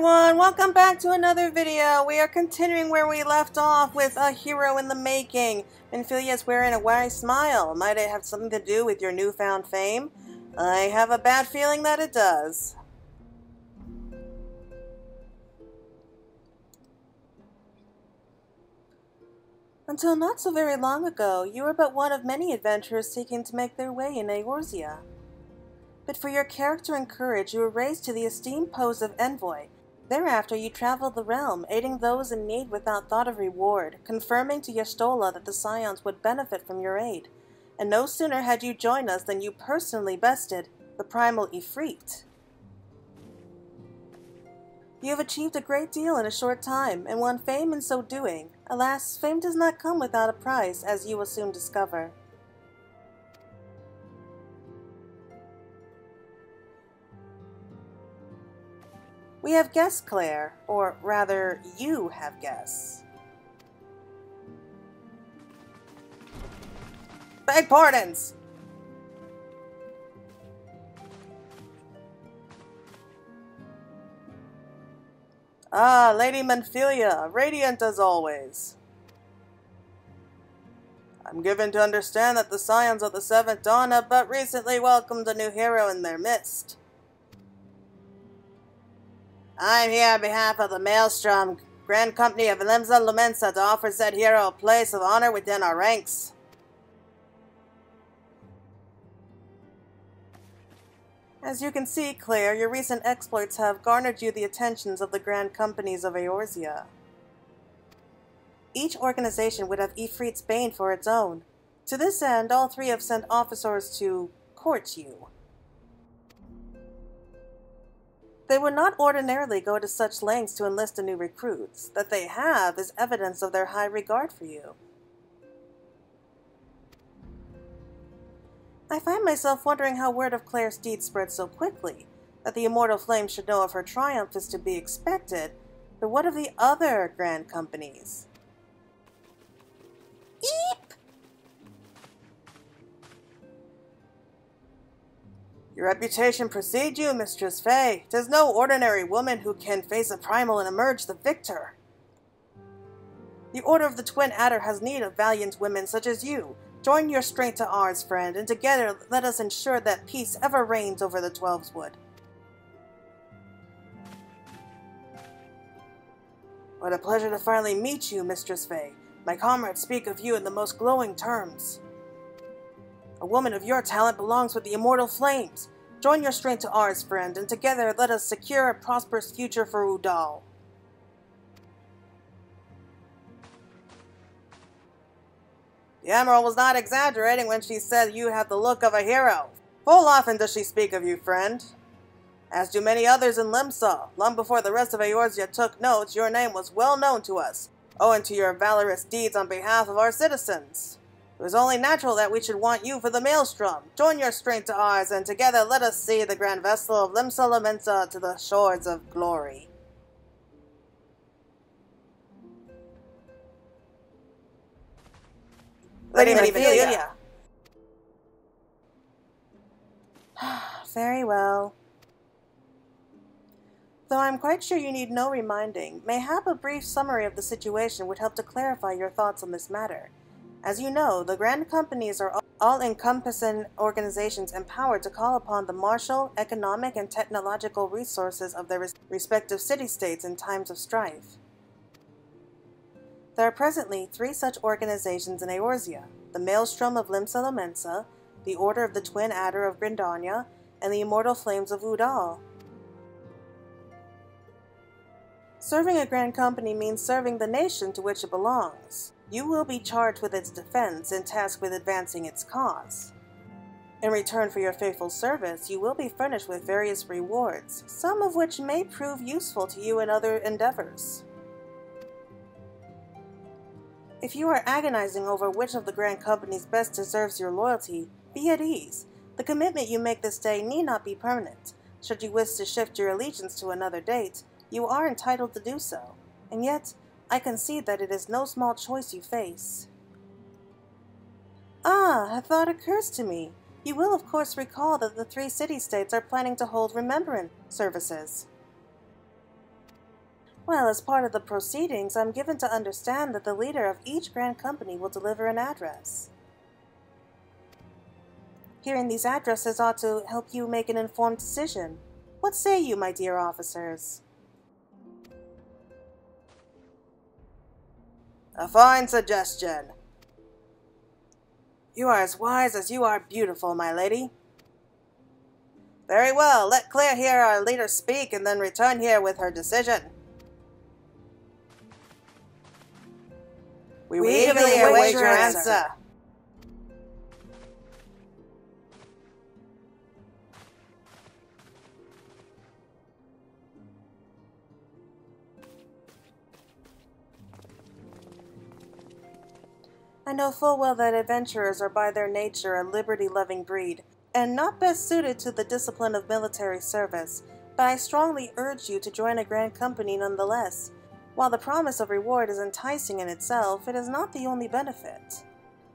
everyone, welcome back to another video. We are continuing where we left off with a hero in the making. Minfilia's wearing a wide smile. Might it have something to do with your newfound fame? I have a bad feeling that it does. Until not so very long ago, you were but one of many adventurers seeking to make their way in Eorzea. But for your character and courage, you were raised to the esteemed post of envoy. Thereafter, you traveled the realm, aiding those in need without thought of reward, confirming to UL'DAH that the Scions would benefit from your aid. And no sooner had you joined us than you personally bested the primal Ifrit. You have achieved a great deal in a short time, and won fame in so doing. Alas, fame does not come without a price, as you will soon discover. We have guests, Claire, or rather, you have guests. Beg pardons! Ah, Lady Minfilia, radiant as always. I'm given to understand that the Scions of the Seventh Dawn have but recently welcomed a new hero in their midst. I'm here on behalf of the Maelstrom, Grand Company of LIMSA, LOMINSA, to offer said hero a place of honor within our ranks. As you can see, Claire, your recent exploits have garnered you the attentions of the Grand Companies of Eorzea. Each organization would have Ifrit's bane for its own. To this end, all three have sent officers to court you. They would not ordinarily go to such lengths to enlist the new recruits. That they have is evidence of their high regard for you. I find myself wondering how word of Claire's deed spread so quickly. That the immortal flame should know of her triumph is to be expected, but what of the other Grand Companies? Eep! Your reputation precedes you, Mistress Faye. 'Tis no ordinary woman who can face a primal and emerge the victor. The Order of the Twin Adder has need of valiant women such as you. Join your strength to ours, friend, and together let us ensure that peace ever reigns over the Twelveswood. What a pleasure to finally meet you, Mistress Faye. My comrades speak of you in the most glowing terms. A woman of your talent belongs with the immortal flames. Join your strength to ours, friend, and together let us secure a prosperous future for UL'DAH. The Admiral was not exaggerating when she said you have the look of a hero. Full often does she speak of you, friend. As do many others in LIMSA. Long before the rest of Eorzea took note, your name was well known to us, owing to your valorous deeds on behalf of our citizens. It was only natural that we should want you for the Maelstrom. Join your strength to ours, and together let us see the grand vessel of LIMSA LOMINSA to the shores of glory. Lady Minfilia. Very well. Though I'm quite sure you need no reminding, mayhap a brief summary of the situation would help to clarify your thoughts on this matter. As you know, the Grand Companies are all-encompassing organizations empowered to call upon the martial, economic, and technological resources of their respective city-states in times of strife. There are presently 3 such organizations in Eorzea: the Maelstrom of LIMSA LOMINSA, the Order of the Twin Adder of GRIDANIA, and the Immortal Flames of UL'DAH. Serving a Grand Company means serving the nation to which it belongs. You will be charged with its defense and tasked with advancing its cause. In return for your faithful service, you will be furnished with various rewards, some of which may prove useful to you in other endeavors. If you are agonizing over which of the Grand Companies best deserves your loyalty, be at ease. The commitment you make this day need not be permanent. Should you wish to shift your allegiance to another date, you are entitled to do so. And yet, I concede that it is no small choice you face. Ah, a thought occurs to me. You will of course recall that the 3 city-states are planning to hold remembrance services. Well, as part of the proceedings, I'm given to understand that the leader of each Grand Company will deliver an address. Hearing these addresses ought to help you make an informed decision. What say you, my dear officers? A fine suggestion. You are as wise as you are beautiful, my lady. Very well, let Claire hear our leader speak and then return here with her decision. We eagerly await your answer. I know full well that adventurers are by their nature a liberty-loving breed, and not best suited to the discipline of military service, but I strongly urge you to join a Grand Company nonetheless. While the promise of reward is enticing in itself, it is not the only benefit.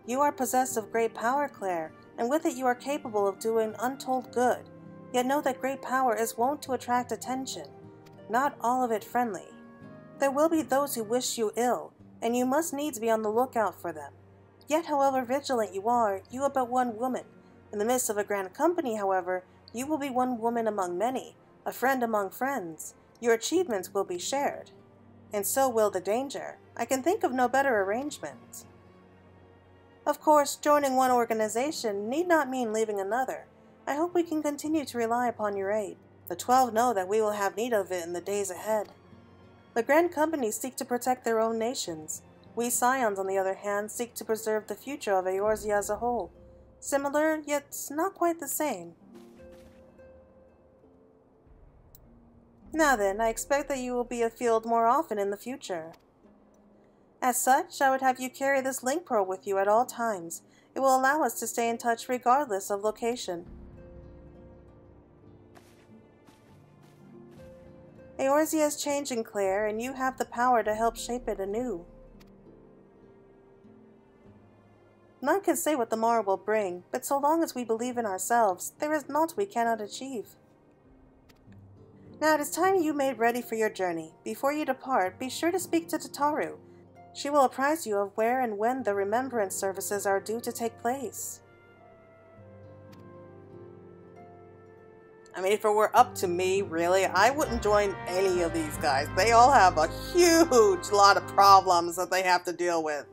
You are possessed of great power, Claire, and with it you are capable of doing untold good. Yet know that great power is wont to attract attention, not all of it friendly. There will be those who wish you ill, and you must needs be on the lookout for them. Yet, however vigilant you are but one woman. In the midst of a Grand Company, however, you will be one woman among many, a friend among friends. Your achievements will be shared. And so will the danger. I can think of no better arrangement. Of course, joining one organization need not mean leaving another. I hope we can continue to rely upon your aid. The 12 know that we will have need of it in the days ahead. The Grand Companies seek to protect their own nations. We Scions, on the other hand, seek to preserve the future of Eorzea as a whole. Similar, yet not quite the same. Now then, I expect that you will be afield more often in the future. As such, I would have you carry this link probe with you at all times. It will allow us to stay in touch regardless of location. Eorzea is changing, Claire, and you have the power to help shape it anew. None can say what the morrow will bring, but so long as we believe in ourselves, there is naught we cannot achieve. Now it is time you made ready for your journey. Before you depart, be sure to speak to Tataru. She will apprise you of where and when the remembrance services are due to take place. I mean, if it were up to me, really, I wouldn't join any of these guys. They all have a huge lot of problems that they have to deal with.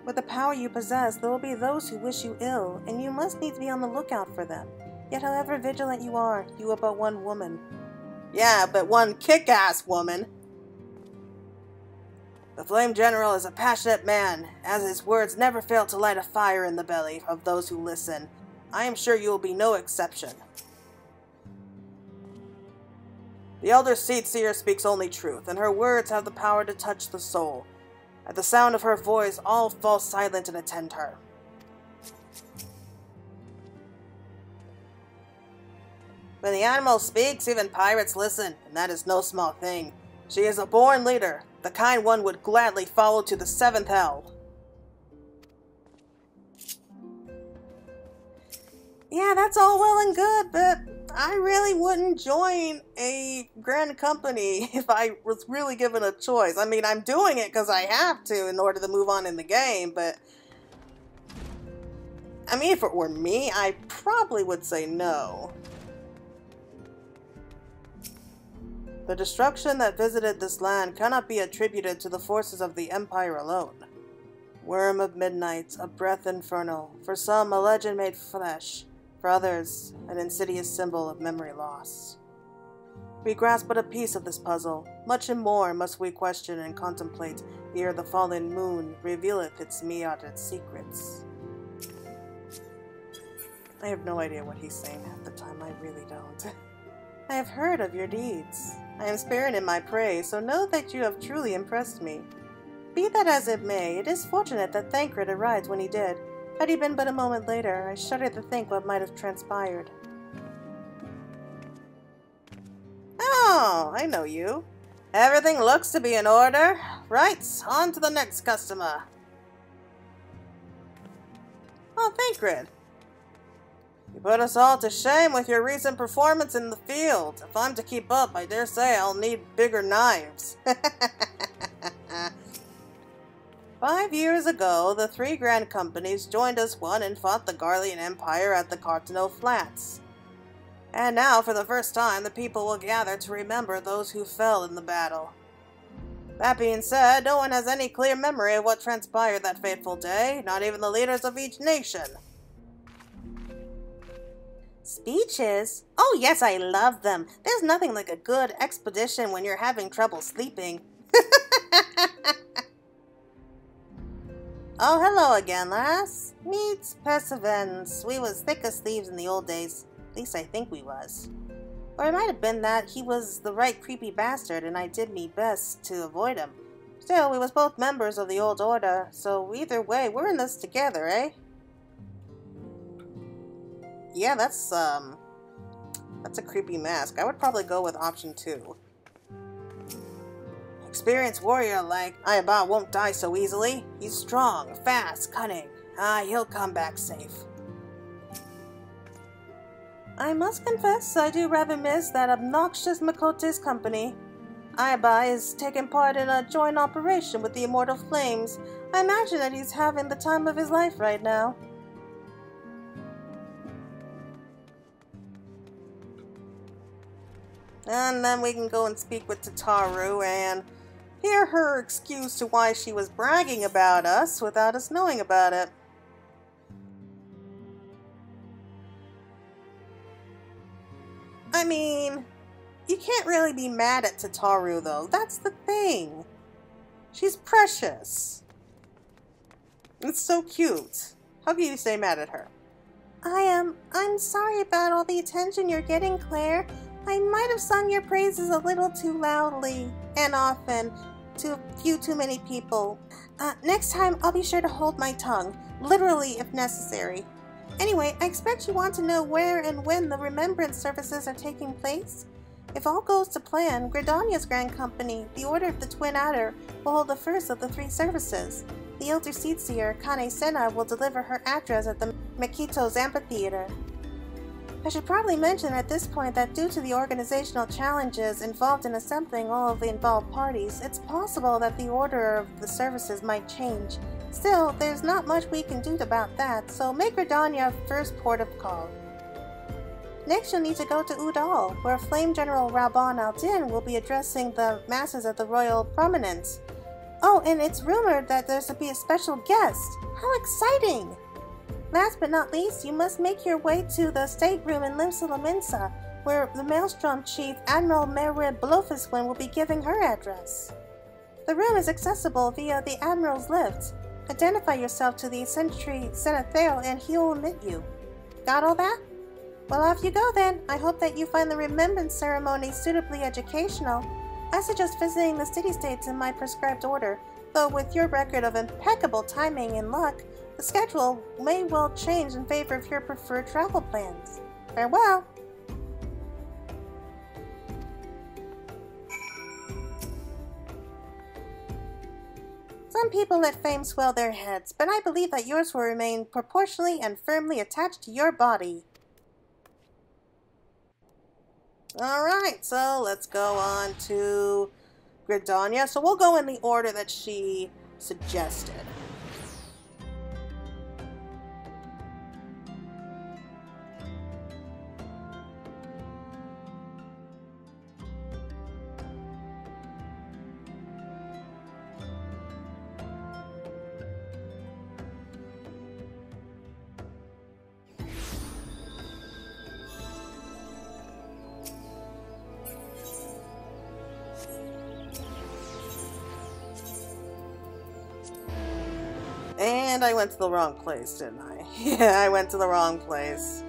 With the power you possess, there will be those who wish you ill, and you must needs be on the lookout for them. Yet however vigilant you are but one woman. Yeah, but one kick-ass woman. The Flame General is a passionate man, as his words never fail to light a fire in the belly of those who listen. I am sure you will be no exception. The Elder Seedseer speaks only truth, and her words have the power to touch the soul. At the sound of her voice, all fall silent and attend her. When the animal speaks, even pirates listen, and that is no small thing. She is a born leader, the kind one would gladly follow to the 7th hell. Yeah, that's all well and good, but I really wouldn't join a Grand Company if I was really given a choice. I mean, I'm doing it because I have to in order to move on in the game, but I mean, if it were me, I probably would say no. The destruction that visited this land cannot be attributed to the forces of the Empire alone. Worm of midnight, a breath infernal, for some a legend made flesh, for others an insidious symbol of memory loss. We grasp but a piece of this puzzle, much and more must we question and contemplate ere the fallen moon revealeth its meotted secrets. I have no idea what he's saying half the time, I really don't. I have heard of your deeds. I am sparing in my praise, so know that you have truly impressed me. Be that as it may, it is fortunate that Thancred arrived when he did. Had he been but a moment later, I shudder to think what might have transpired. Oh, I know you. Everything looks to be in order. Right, on to the next customer. Oh, Thancred. You put us all to shame with your recent performance in the field. If I'm to keep up, I dare say I'll need bigger knives. 5 years ago, the 3 Grand Companies joined as one and fought the Garlean Empire at the Cartano Flats. And now, for the first time, the people will gather to remember those who fell in the battle. That being said, no one has any clear memory of what transpired that fateful day, not even the leaders of each nation. Speeches? Oh yes, I love them. There's nothing like a good expedition when you're having trouble sleeping. Oh, hello again, lass. Meets Perseverance. We was thick as thieves in the old days. At least I think we was. Or it might have been that he was the right creepy bastard and I did me best to avoid him. Still, we was both members of the old order, so either way, we're in this together, eh? Yeah, that's a creepy mask. I would probably go with option 2. Experienced warrior like UL'DAH won't die so easily. He's strong, fast, cunning. He'll come back safe. I must confess I do rather miss that obnoxious Makote's company. UL'DAH is taking part in a joint operation with the Immortal Flames. I imagine that he's having the time of his life right now. And then we can go and speak with Tataru and hear her excuse to why she was bragging about us without us knowing about it. I mean, you can't really be mad at Tataru though, that's the thing. She's precious. It's so cute. How can you stay mad at her? I'm sorry about all the attention you're getting, Claire. I might have sung your praises a little too loudly and often to a few too many people. Next time I'll be sure to hold my tongue, literally if necessary. Anyway, I expect you want to know where and when the remembrance services are taking place. If all goes to plan, GRIDANIA's Grand Company, the Order of the Twin Adder, will hold the first of the 3 services. The Elder Seedseer, Kane Senna, will deliver her address at the Makito's Amphitheater. I should probably mention at this point that due to the organizational challenges involved in assembling all of the involved parties, it's possible that the order of the services might change. Still, there's not much we can do about that, so make GRIDANIA first port of call. Next you'll need to go to UL'DAH, where Flame General Reborn al-Din will be addressing the masses at the Royal Prominence. Oh, and it's rumored that there's to be a special guest. How exciting! Last but not least, you must make your way to the stateroom in LIMSA, where the Maelstrom Chief Admiral Merib Blofuswin will be giving her address. The room is accessible via the Admiral's lift. Identify yourself to the Sentry THAL and he will admit you. Got all that? Well, off you go then. I hope that you find the remembrance ceremony suitably educational. I suggest visiting the city-states in my prescribed order, though with your record of impeccable timing and luck, the schedule may well change in favor of your preferred travel plans. Farewell! Some people let fame swell their heads, but I believe that yours will remain proportionally and firmly attached to your body. Alright, so let's go on to GRIDANIA. So we'll go in the order that she suggested. And I went to the wrong place, didn't I? Yeah, I went to the wrong place.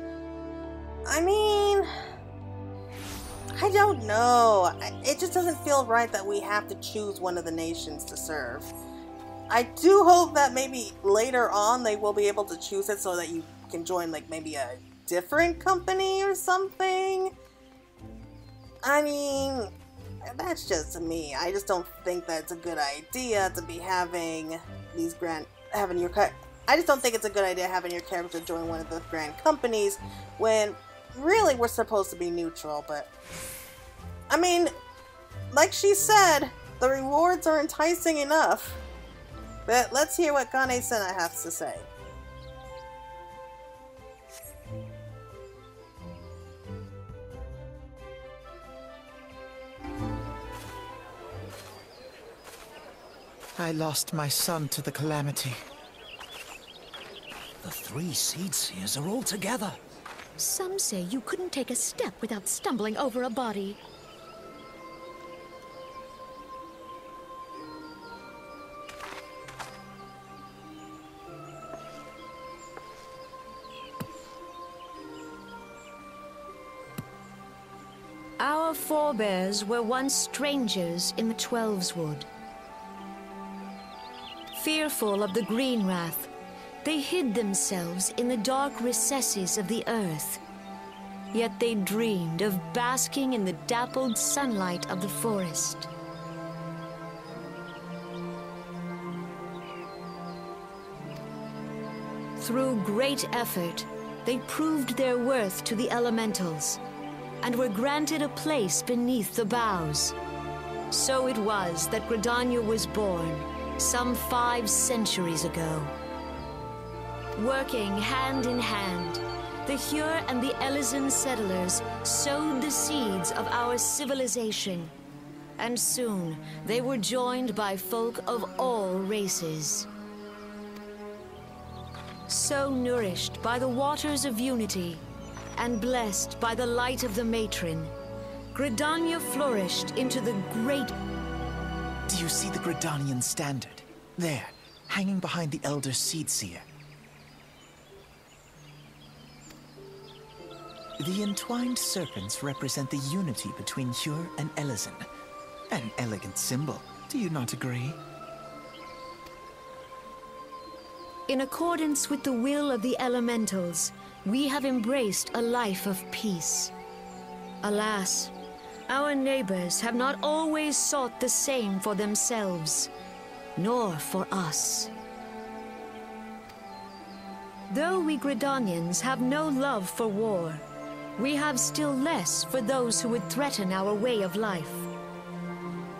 I mean, I don't know. It just doesn't feel right that we have to choose one of the nations to serve. I do hope that maybe later on they will be able to choose it so that you can join like maybe a different company or something. I mean, that's just me. I just don't think that it's a good idea to be having these having your I just don't think it's a good idea having your character join one of the Grand Companies when really we're supposed to be neutral, but I mean, like she said, the rewards are enticing enough. But let's hear what Gane-sama has to say. I lost my son to the calamity. The 3 Seed Seers are all together. Some say you couldn't take a step without stumbling over a body. Our forebears were once strangers in the Twelveswood. Fearful of the green wrath, they hid themselves in the dark recesses of the earth. Yet they dreamed of basking in the dappled sunlight of the forest. Through great effort, they proved their worth to the elementals, and were granted a place beneath the boughs. So it was that GRIDANIA was born, some 5 centuries ago. Working hand in hand, the Hyur and the Elysian settlers sowed the seeds of our civilization, and soon they were joined by folk of all races. So nourished by the waters of unity, and blessed by the light of the matron, GRIDANIA flourished into the great... Do you see the Gridanian standard? There, hanging behind the Elder Seed Seer. The entwined serpents represent the unity between Hyur and Elysian. An elegant symbol, do you not agree? In accordance with the will of the elementals, we have embraced a life of peace. Alas, our neighbors have not always sought the same for themselves, nor for us. Though we Gridanians have no love for war, we have still less for those who would threaten our way of life.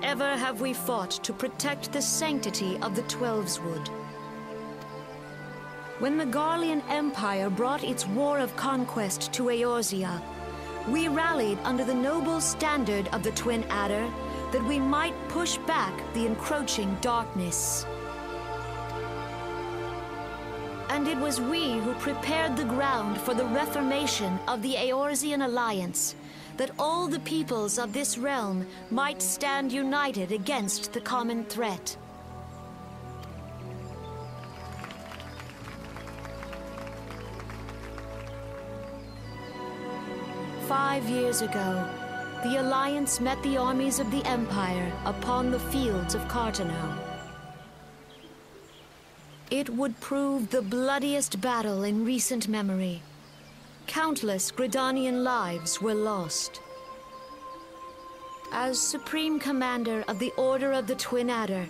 Ever have we fought to protect the sanctity of the Twelveswood. When the Garlean Empire brought its war of conquest to Eorzea, we rallied under the noble standard of the Twin Adder that we might push back the encroaching darkness. And it was we who prepared the ground for the reformation of the Eorzean Alliance, that all the peoples of this realm might stand united against the common threat. "5 years ago, the Alliance met the armies of the Empire upon the fields of Cartano. It would prove the bloodiest battle in recent memory. Countless Gridanian lives were lost. As Supreme Commander of the Order of the Twin Adder,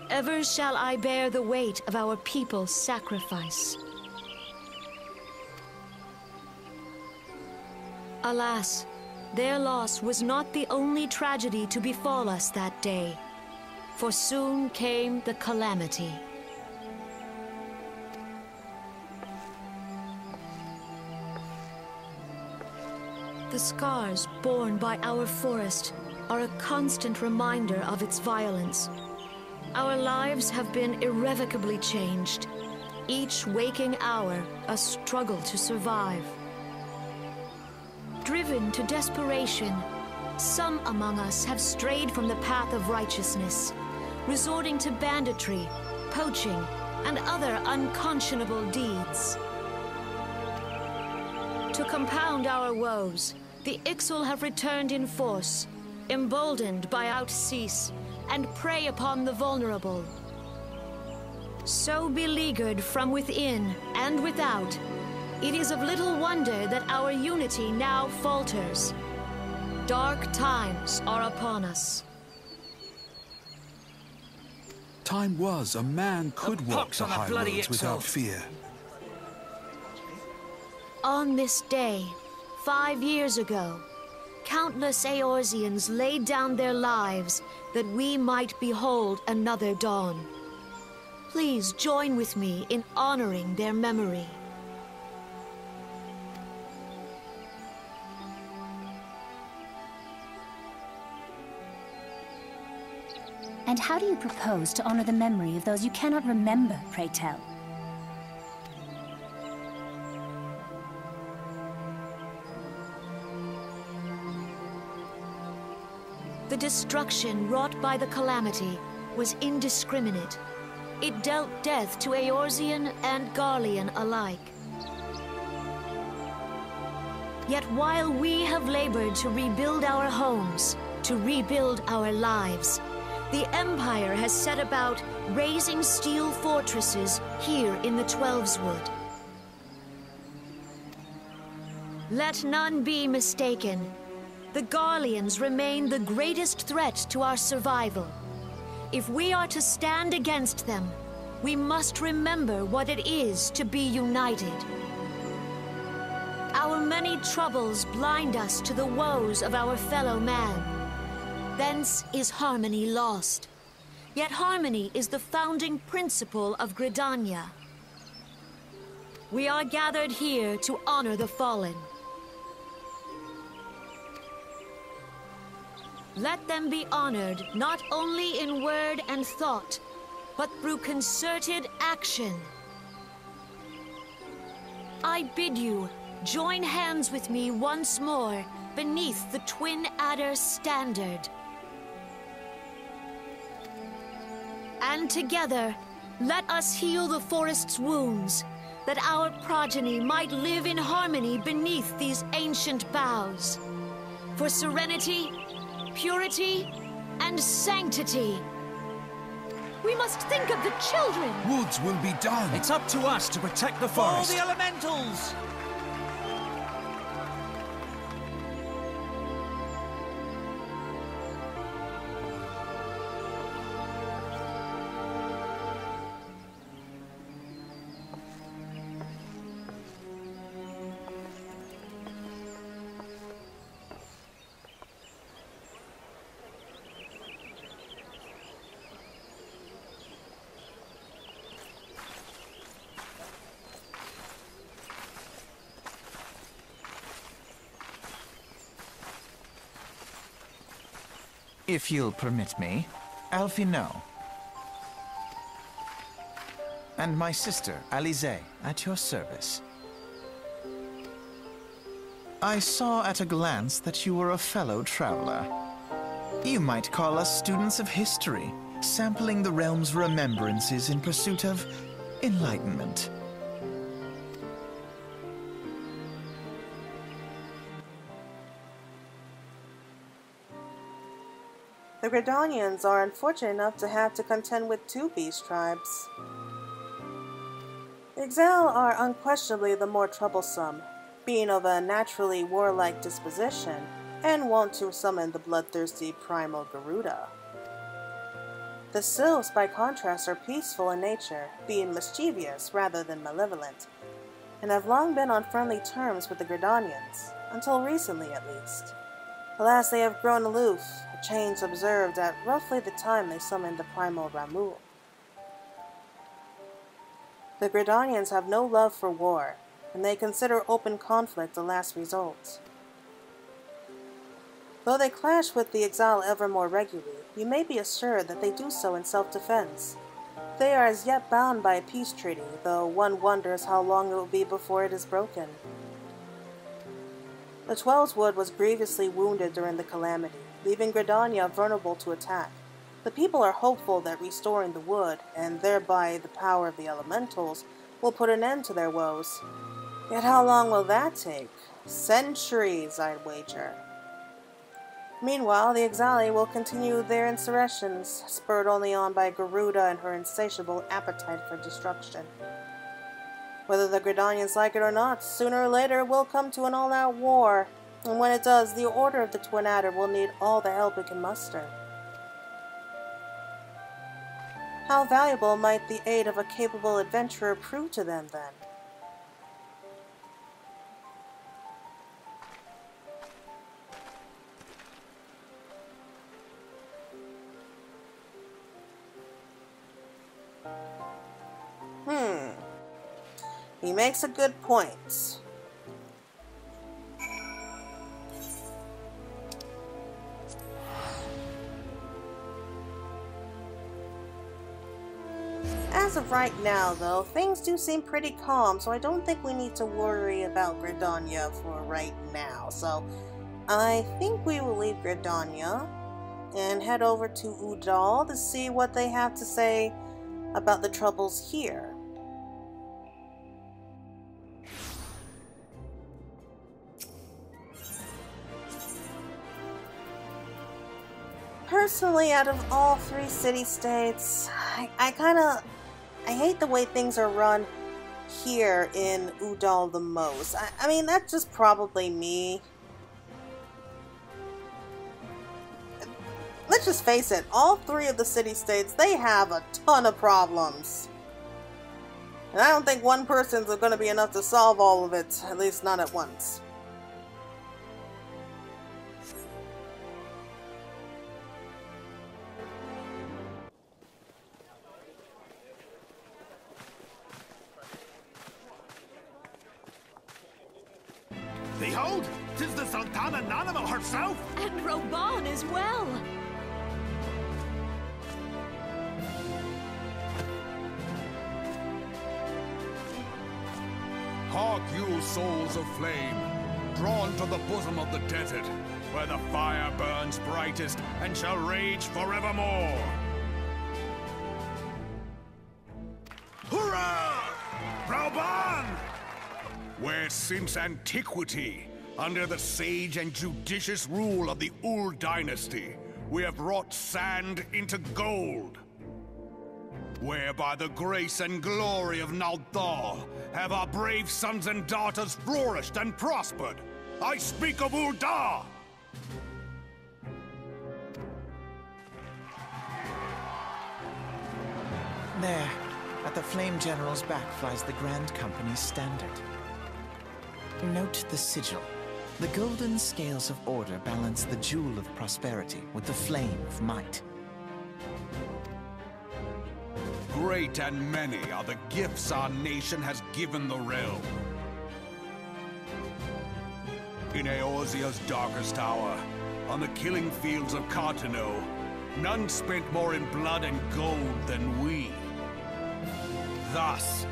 ever shall I bear the weight of our people's sacrifice. Alas, their loss was not the only tragedy to befall us that day, for soon came the calamity. The scars borne by our forest are a constant reminder of its violence. Our lives have been irrevocably changed, each waking hour a struggle to survive. Driven to desperation, some among us have strayed from the path of righteousness, resorting to banditry, poaching, and other unconscionable deeds. To compound our woes, the Ixal have returned in force, emboldened by outcease, and prey upon the vulnerable. So beleaguered from within and without, it is of little wonder that our unity now falters. Dark times are upon us. Time was a man could walk the high roads without fear. On this day, 5 years ago, countless Eorzeans laid down their lives that we might behold another dawn. Please join with me in honoring their memory. And how do you propose to honor the memory of those you cannot remember, pray tell? The destruction wrought by the calamity was indiscriminate. It dealt death to Eorzean and Garlean alike. Yet while we have labored to rebuild our homes, to rebuild our lives, the Empire has set about raising steel fortresses here in the Twelveswood. Let none be mistaken. The Garleans remain the greatest threat to our survival. If we are to stand against them, we must remember what it is to be united. Our many troubles blind us to the woes of our fellow man. Thence is harmony lost. Yet harmony is the founding principle of GRIDANIA. We are gathered here to honor the fallen. Let them be honored not only in word and thought, but through concerted action. I bid you join hands with me once more beneath the Twin Adder standard. And together, let us heal the forest's wounds, that our progeny might live in harmony beneath these ancient boughs. For serenity, purity, and sanctity. We must think of the children! Woods will be done! It's up to us to protect the All forest! the elementals! If you'll permit me, Alfie no. And my sister, Alize, at your service. I saw at a glance that you were a fellow traveler. You might call us students of history, sampling the realm's remembrances in pursuit of enlightenment. The GRIDANIans are unfortunate enough to have to contend with 2 beast tribes. The THAL are unquestionably the more troublesome, being of a naturally warlike disposition and wont to summon the bloodthirsty primal Garuda. The Sylphs, by contrast, are peaceful in nature, being mischievous rather than malevolent, and have long been on friendly terms with the GRIDANIans, until recently at least. Alas, they have grown aloof, a change observed at roughly the time they summoned the primal Ramuh. The GRIDANIans have no love for war, and they consider open conflict the last resort. Though they clash with the THAL ever more regularly, you may be assured that they do so in self-defense. They are as yet bound by a peace treaty, though one wonders how long it will be before it is broken. The Twelveswood was grievously wounded during the calamity, leaving GRIDANIA vulnerable to attack. The people are hopeful that restoring the wood, and thereby the power of the elementals, will put an end to their woes. Yet how long will that take? Centuries, I'd wager. Meanwhile, the THAL will continue their insurrections, spurred only on by Garuda and her insatiable appetite for destruction. Whether the GRIDANIans like it or not, sooner or later it will come to an all-out war, and when it does, the Order of the Twin Adder will need all the help it can muster. How valuable might the aid of a capable adventurer prove to them, then? He makes a good point. As of right now, though, things do seem pretty calm, so I don't think we need to worry about GRIDANIA for right now. So, I think we will leave GRIDANIA and head over to UL'DAH to see what they have to say about the troubles here. Personally, out of all 3 city-states, I hate the way things are run here in UL'DAH the most. I mean, that's just probably me. Let's just face it, all 3 of the city-states, they have a ton of problems. And I don't think one person's going to be enough to solve all of it, at least not at once. Behold, 'tis the Sultana Nanima herself! And Reborn as well! Hark you, souls of flame, drawn to the bosom of the desert, where the fire burns brightest and shall rage forevermore! Hurrah! Reborn! Where since antiquity, under the sage and judicious rule of the UL'DAH dynasty, we have wrought sand into gold. Where by the grace and glory of NALD have our brave sons and daughters flourished and prospered. I speak of UL'DAH! There, at the Flame General's back flies the Grand Company's standard. Note the sigil. The golden scales of order balance the jewel of prosperity with the flame of might. Great and many are the gifts our nation has given the realm. In Eorzea's darkest hour, on the killing fields of Cartano, none spent more in blood and gold than we. Thus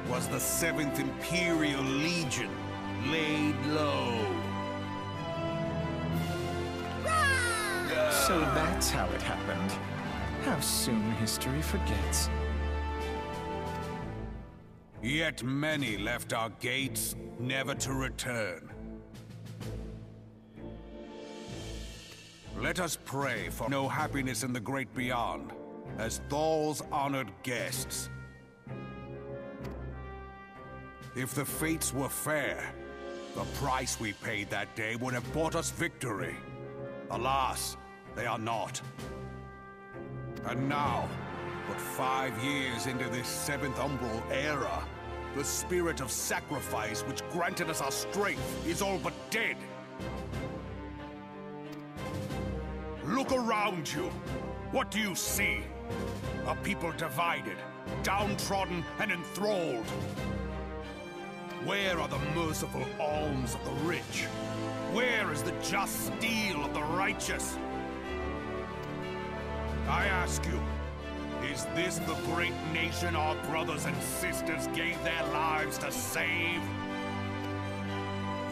was the 7th Imperial Legion laid low. So that's how it happened. How soon history forgets. Yet many left our gates, never to return. Let us pray for no happiness in the great beyond, as THAL's honored guests. If the fates were fair, the price we paid that day would have bought us victory. Alas, they are not. And now, but 5 years into this 7th Umbral era, the spirit of sacrifice which granted us our strength is all but dead. Look around you. What do you see? A people divided, downtrodden and enthralled. Where are the merciful alms of the rich? Where is the just steel of the righteous? I ask you, is this the great nation our brothers and sisters gave their lives to save?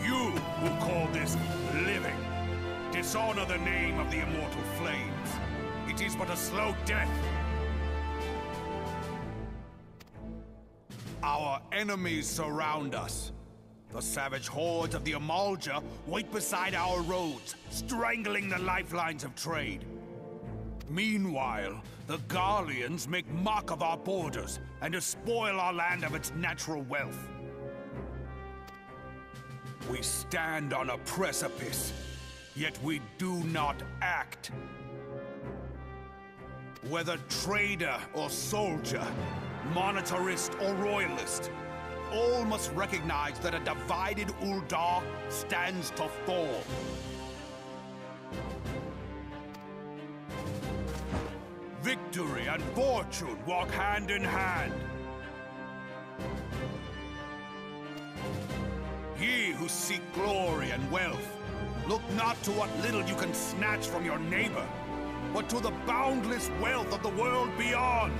You who call this living, dishonor the name of the immortal flames. It is but a slow death. Our enemies surround us. The savage hordes of the UL'DAH wait beside our roads, strangling the lifelines of trade. Meanwhile, the Garleans make mock of our borders and despoil our land of its natural wealth. We stand on a precipice, yet we do not act. Whether trader or soldier, monetarist or royalist, all must recognize that a divided UL'DAH stands to fall. Victory and fortune walk hand in hand. Ye who seek glory and wealth, look not to what little you can snatch from your neighbor, but to the boundless wealth of the world beyond.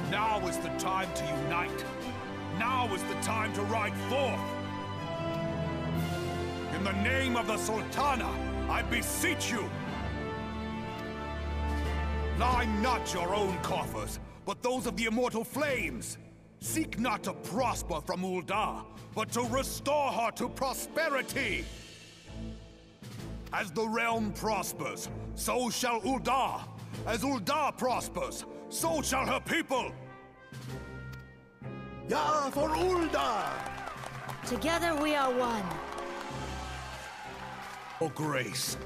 Now is the time to unite. Now is the time to ride forth. In the name of the Sultana, I beseech you. Line not your own coffers, but those of the immortal flames. Seek not to prosper from UL'DAH, but to restore her to prosperity. As the realm prospers, so shall UL'DAH. As UL'DAH prospers, so shall her people. Ya for UL'DAH! Together we are one. Oh, grace.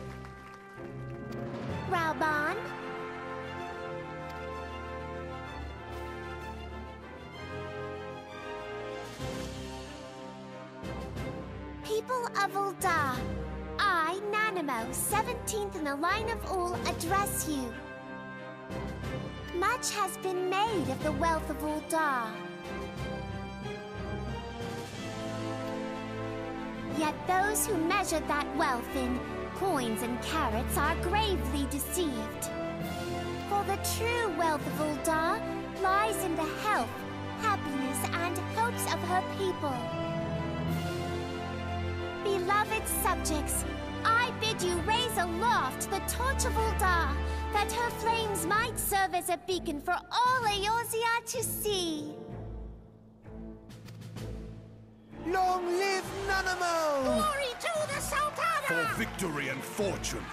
Reborn. People of UL'DAH, I, Nanimo, 17th in the line of Ul, address you. Much has been made of the wealth of UL'DAH. Yet those who measured that wealth in coins and carats are gravely deceived. For the true wealth of UL'DAH lies in the health, happiness, and hopes of her people. Beloved subjects, I bid you raise aloft the torch of UL'DAH, that her flames might serve as a beacon for all Eorzea to see. Long live Nanimo! Glory to the Sultana! For victory and fortune,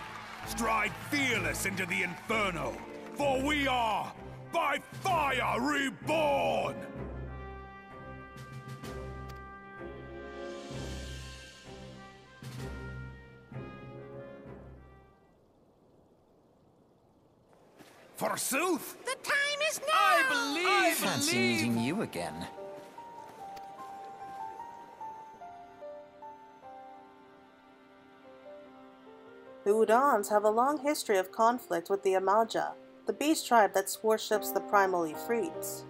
stride fearless into the inferno, for we are, by fire, reborn! Forsooth! The time is now! I fancy meeting you again. The UL'DAHs have a long history of conflict with the UL'DAH, the beast tribe that worships the primal Ifrits.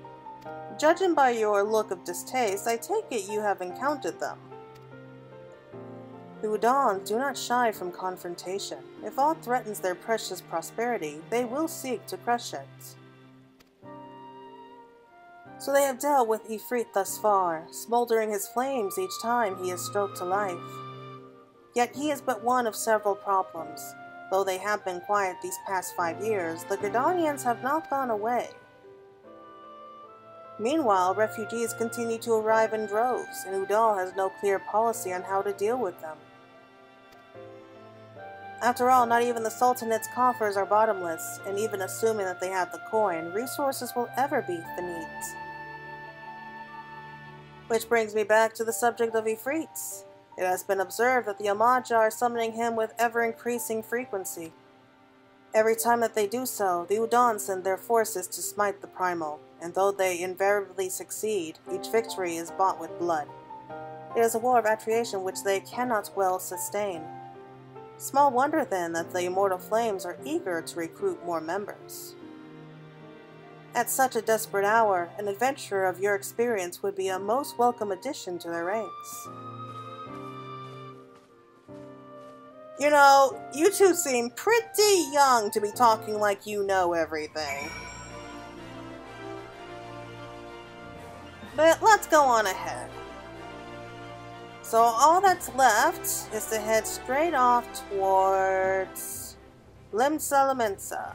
Judging by your look of distaste, I take it you have encountered them. The UL'DAHs do not shy from confrontation. If aught threatens their precious prosperity, they will seek to crush it. So they have dealt with Ifrit thus far, smoldering his flames each time he is stroked to life. Yet he is but one of several problems. Though they have been quiet these past 5 years, the GRIDANIans have not gone away. Meanwhile, refugees continue to arrive in droves, and UL'DAH has no clear policy on how to deal with them. After all, not even the Sultanate's coffers are bottomless, and even assuming that they have the coin, resources will ever be finite. Which brings me back to the subject of Ifrits. It has been observed that the UL'DAH are summoning him with ever-increasing frequency. Every time that they do so, the UL'DAH send their forces to smite the primal, and though they invariably succeed, each victory is bought with blood. It is a war of attrition which they cannot well sustain. Small wonder then that the immortal flames are eager to recruit more members. At such a desperate hour, an adventurer of your experience would be a most welcome addition to their ranks. You know, you two seem pretty young to be talking like you know everything. But let's go on ahead. So all that's left is to head straight off towards LIMSA.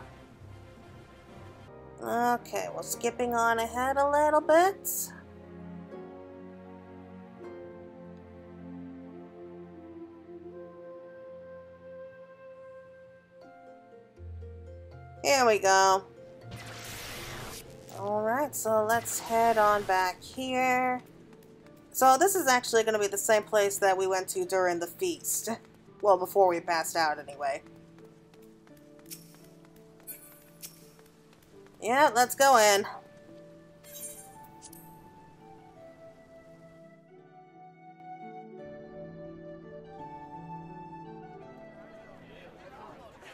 Okay, well, skipping on ahead a little bit. Here we go. Alright, so let's head on back here. So this is actually going to be the same place that we went to during the feast. Well, before we passed out anyway. Yeah, let's go in.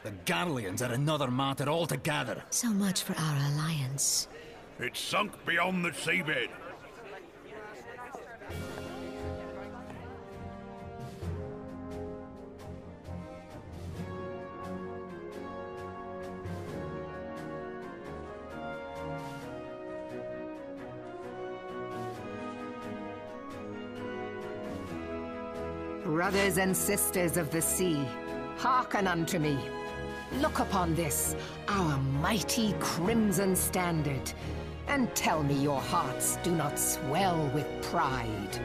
The Garleans are another matter altogether. So much for our alliance. It's sunk beyond the seabed. Brothers and sisters of the sea, hearken unto me. Look upon this, our mighty crimson standard, and tell me your hearts do not swell with pride.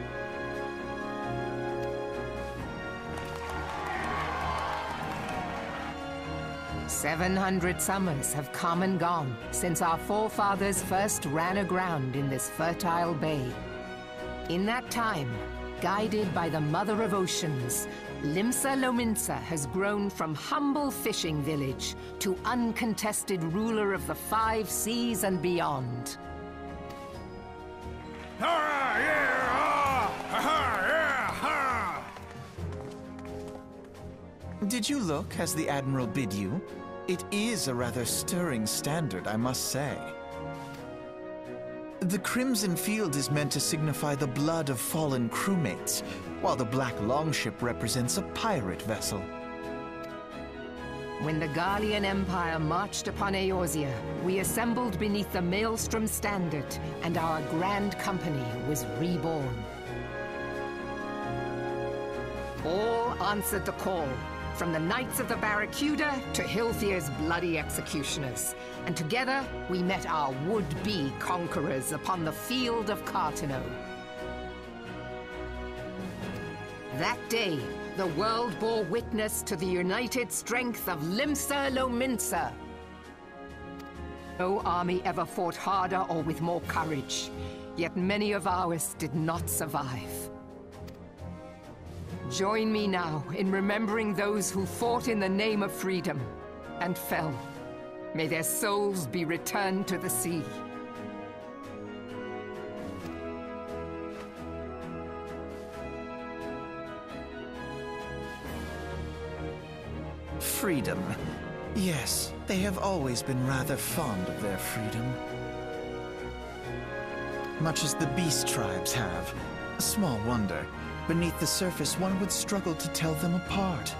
"700 summers have come and gone since our forefathers first ran aground in this fertile bay. In that time, guided by the Mother of Oceans, LIMSA has grown from humble fishing village to uncontested ruler of the 5 seas and beyond. Did you look as the Admiral bid you? It is a rather stirring standard, I must say. The crimson field is meant to signify the blood of fallen crewmates, while the black longship represents a pirate vessel. When the Garlean Empire marched upon Eorzea, we assembled beneath the Maelstrom standard, and our Grand Company was reborn. All answered the call, from the Knights of the Barracuda to Hilthier's bloody executioners. And together, we met our would-be conquerors upon the field of Cartano. That day, the world bore witness to the united strength of LOMINSA. No army ever fought harder or with more courage, yet many of ours did not survive. Join me now in remembering those who fought in the name of freedom and fell. May their souls be returned to the sea. Freedom. Yes, they have always been rather fond of their freedom. Much as the beast tribes have. Small wonder. Beneath the surface, one would struggle to tell them apart.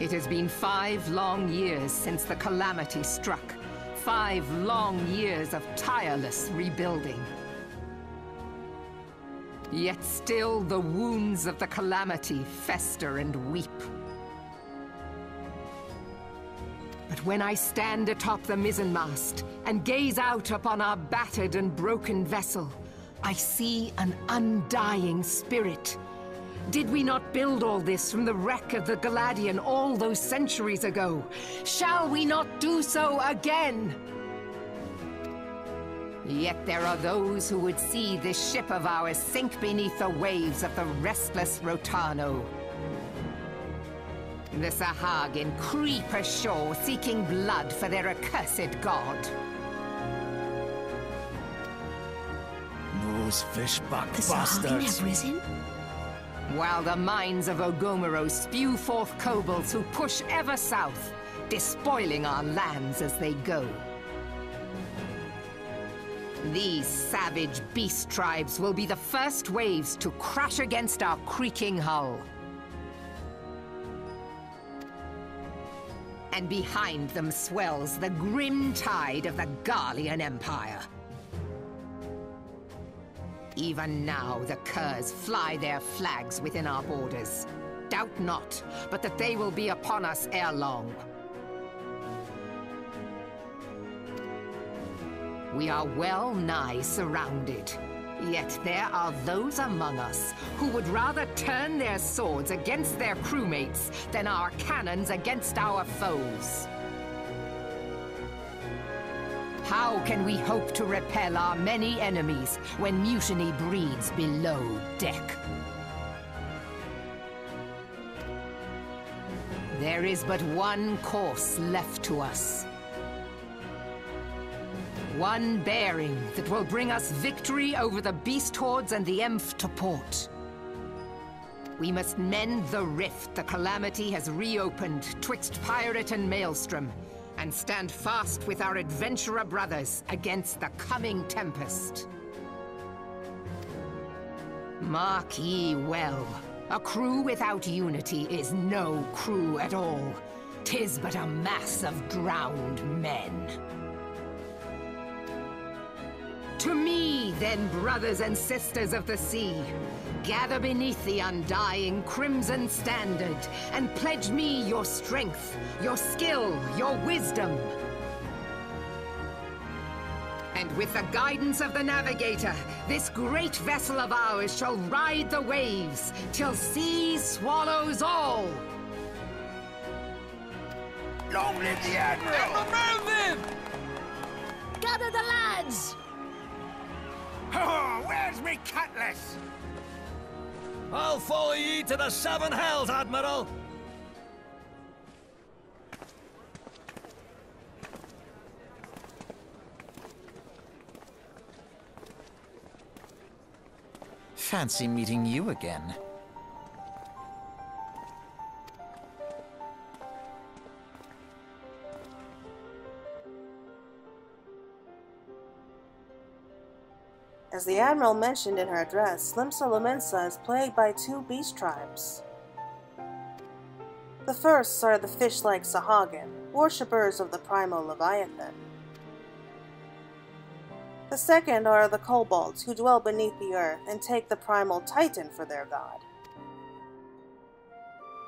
It has been 5 long years since the calamity struck. 5 long years of tireless rebuilding. Yet still the wounds of the calamity fester and weep. But when I stand atop the mizzenmast and gaze out upon our battered and broken vessel, I see an undying spirit. Did we not build all this from the wreck of the Galadian all those centuries ago? Shall we not do so again? Yet there are those who would see this ship of ours sink beneath the waves of the restless Rotano. The Sahagin creep ashore seeking blood for their accursed god. Those fishback The Sahagin bastards. have risen? While the mines of Ogomero spew forth kobolds who push ever south, despoiling our lands as they go. These savage beast tribes will be the first waves to crash against our creaking hull. And behind them swells the grim tide of the Garlean Empire. Even now, the curs fly their flags within our borders. Doubt not, but that they will be upon us ere long. We are well nigh surrounded. Yet there are those among us who would rather turn their swords against their crewmates than our cannons against our foes. How can we hope to repel our many enemies when mutiny breeds below deck? There is but one course left to us. One bearing that will bring us victory over the beast hordes and the Emph to port. We must mend the rift the Calamity has reopened twixt Pirate and Maelstrom, and stand fast with our adventurer brothers against the coming tempest. Mark ye well, a crew without unity is no crew at all. 'Tis but a mass of drowned men. To me, then, brothers and sisters of the sea, gather beneath the undying crimson standard, and pledge me your strength, your skill, your wisdom. And with the guidance of the navigator, this great vessel of ours shall ride the waves, till sea swallows all. Long live the Admiral! Admiral Melvin! Gather the lads! Oh, where's me cutlass? I'll follow ye to the seven hells, Admiral! Fancy meeting you again. As the Admiral mentioned in her address, LIMSA is plagued by two beast tribes. The first are the fish-like Sahagin, worshippers of the primal Leviathan. The second are the kobolds, who dwell beneath the earth and take the primal Titan for their god.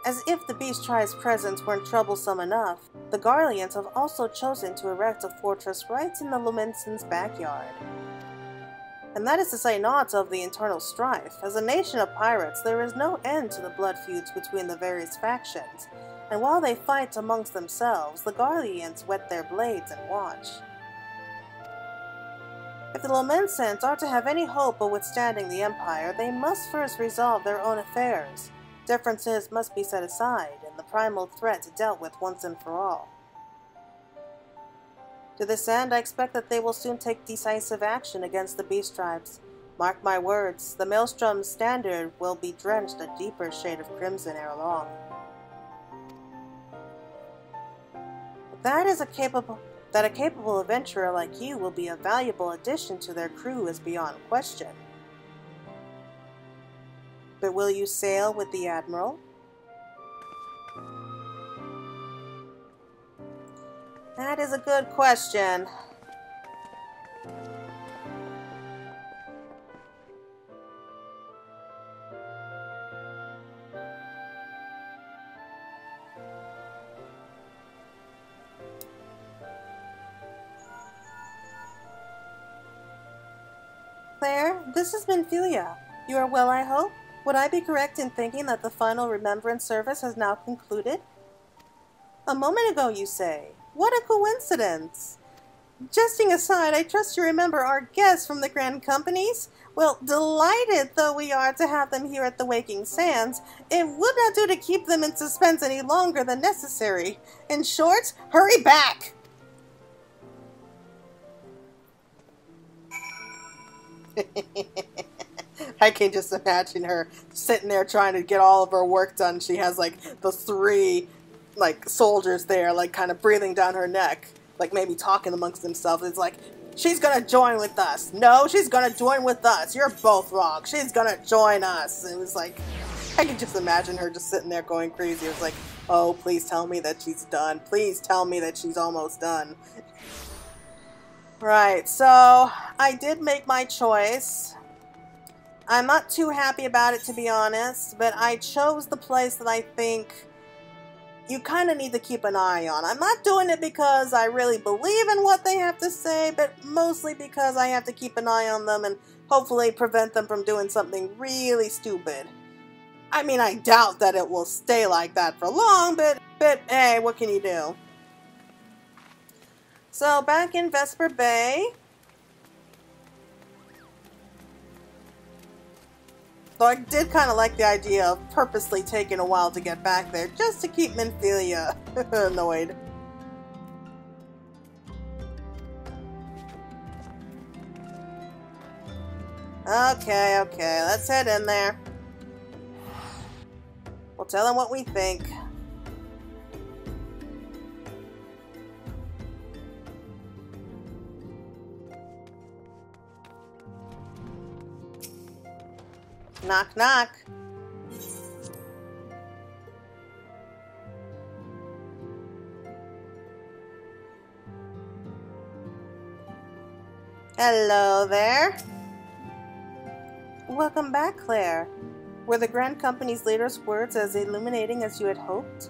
As if the beast tribe's presence weren't troublesome enough, the Garleans have also chosen to erect a fortress right in the LOMINSA's backyard. And that is to say naught of the internal strife. As a nation of pirates, there is no end to the blood feuds between the various factions, and while they fight amongst themselves, the Garleans whet their blades and watch. If the LOMINSAs are to have any hope of withstanding the Empire, they must first resolve their own affairs. Differences must be set aside, and the primal threat dealt with once and for all. To this end, I expect that they will soon take decisive action against the beast tribes. Mark my words, the Maelstrom's standard will be drenched a deeper shade of crimson ere long. That a capable adventurer like you will be a valuable addition to their crew is beyond question. But will you sail with the Admiral? That is a good question. Claire, this has been Philia. You are well, I hope? Would I be correct in thinking that the final remembrance service has now concluded? A moment ago, you say. What a coincidence! Jesting aside, I trust you remember our guests from the Grand Companies? Well, delighted though we are to have them here at the Waking Sands, it would not do to keep them in suspense any longer than necessary. In short, hurry back! I can just imagine her sitting there trying to get all of her work done. She has like the three soldiers there, like kind of breathing down her neck, like maybe talking amongst themselves. It's like, she's gonna join with us. No, she's gonna join with us. You're both wrong. She's gonna join us. And it was like, I can just imagine her just sitting there going crazy. It was like, oh, please tell me that she's done. Please tell me that she's almost done. Right, so I did make my choice. I'm not too happy about it, to be honest, but I chose the place that I think you kind of need to keep an eye on. I'm not doing it because I really believe in what they have to say, but mostly because I have to keep an eye on them and hopefully prevent them from doing something really stupid. I mean, I doubt that it will stay like that for long, but hey, what can you do? So, back in Vesper Bay, Though I did kind of like the idea of purposely taking a while to get back there, just to keep Minfilia annoyed. Okay, let's head in there. We'll tell him what we think. Knock, knock. Hello there. Welcome back, Claire. Were the Grand Company's latest words as illuminating as you had hoped?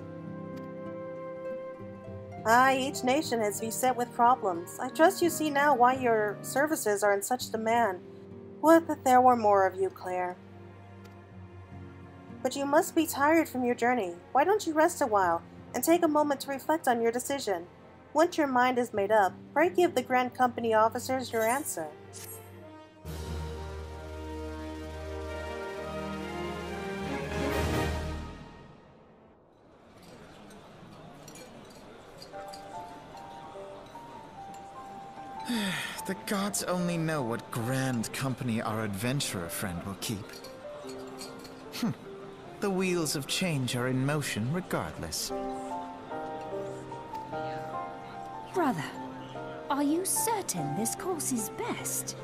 Aye, each nation is beset with problems. I trust you see now why your services are in such demand. Would that there were more of you, Claire. But you must be tired from your journey. Why don't you rest a while, and take a moment to reflect on your decision? Once your mind is made up, pray give the Grand Company officers your answer. The gods only know what grand company our adventurer friend will keep. The wheels of change are in motion regardless. Brother, are you certain this course is best?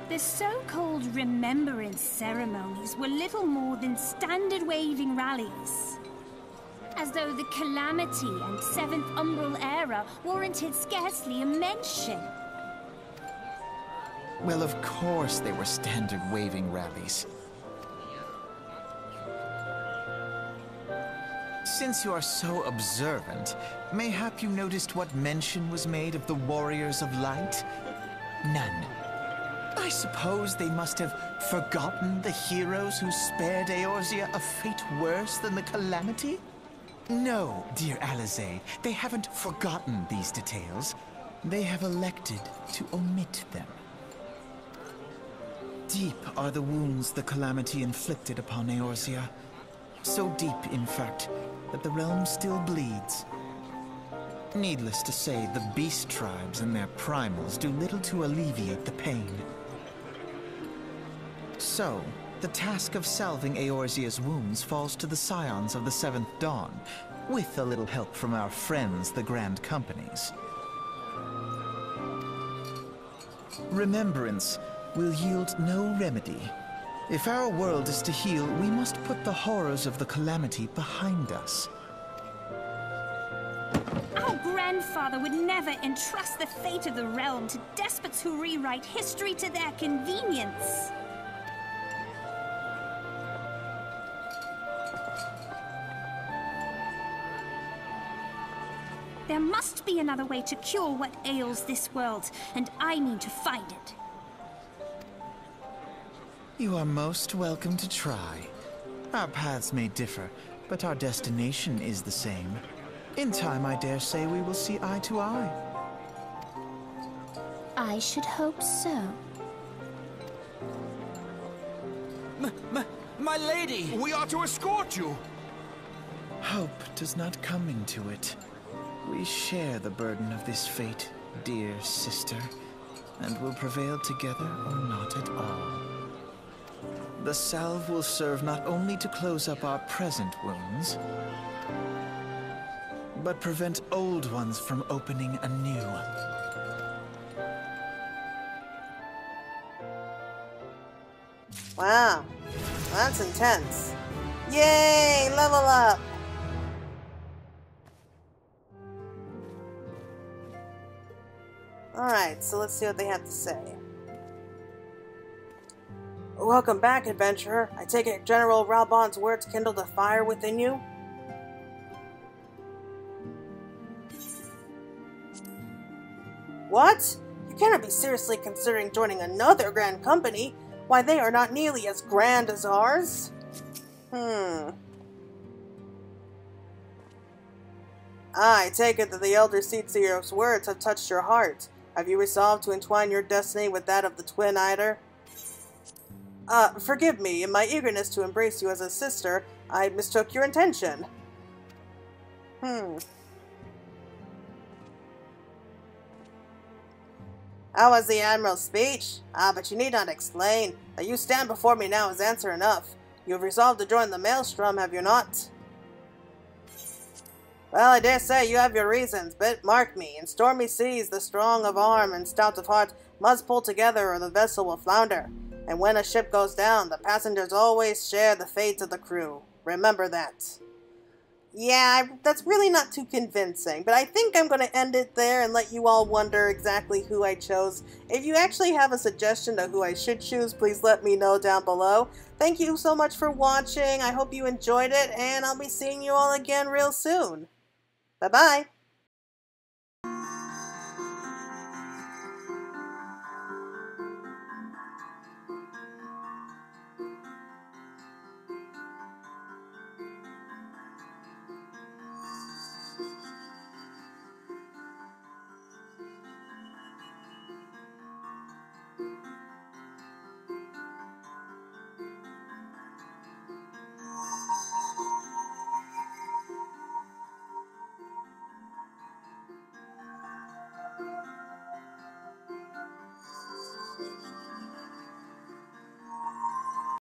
The so-called remembrance ceremonies were little more than standard waving rallies. As though the Calamity and Seventh Umbral Era warranted scarcely a mention. Well, of course they were standard waving rallies. Since you are so observant, mayhap you noticed what mention was made of the Warriors of Light? None. I suppose they must have forgotten the heroes who spared Eorzea a fate worse than the Calamity? No, dear Alizé, they haven't forgotten these details. They have elected to omit them. Deep are the wounds the Calamity inflicted upon Eorzea. So deep, in fact, that the realm still bleeds. Needless to say, the beast tribes and their primals do little to alleviate the pain. So, the task of salving Eorzea's wounds falls to the scions of the Seventh Dawn, with a little help from our friends, the Grand Companies. Remembrance will yield no remedy. If our world is to heal, we must put the horrors of the Calamity behind us. Our grandfather would never entrust the fate of the realm to despots who rewrite history to their convenience. There must be another way to cure what ails this world, and I mean to find it. You are most welcome to try. Our paths may differ, but our destination is the same. In time, I dare say we will see eye to eye. I should hope so. My lady! We are to escort you! Hope does not come into it. We share the burden of this fate, dear sister, and will prevail together or not at all. The salve will serve not only to close up our present wounds, but prevent old ones from opening anew. Wow, that's intense. Yay, level up! Alright, so let's see what they have to say. Welcome back, adventurer. I take it General Ralbon's words kindled a fire within you? What? You cannot be seriously considering joining another grand company. Why, they are not nearly as grand as ours. I take it that the Elder Seatseer's words have touched your heart. Have you resolved to entwine your destiny with that of the Twin Eider? Forgive me. In my eagerness to embrace you as a sister, I mistook your intention. How was the Admiral's speech? But you need not explain. That you stand before me now is answer enough. You have resolved to join the Maelstrom, have you not? Well, I dare say you have your reasons, but mark me, in stormy seas the strong of arm and stout of heart must pull together or the vessel will flounder. And when a ship goes down, the passengers always share the fate of the crew. Remember that. Yeah, that's really not too convincing, but I think I'm going to end it there and let you all wonder exactly who I chose. If you actually have a suggestion of who I should choose, please let me know down below. Thank you so much for watching. I hope you enjoyed it, and I'll be seeing you all again real soon. Bye-bye.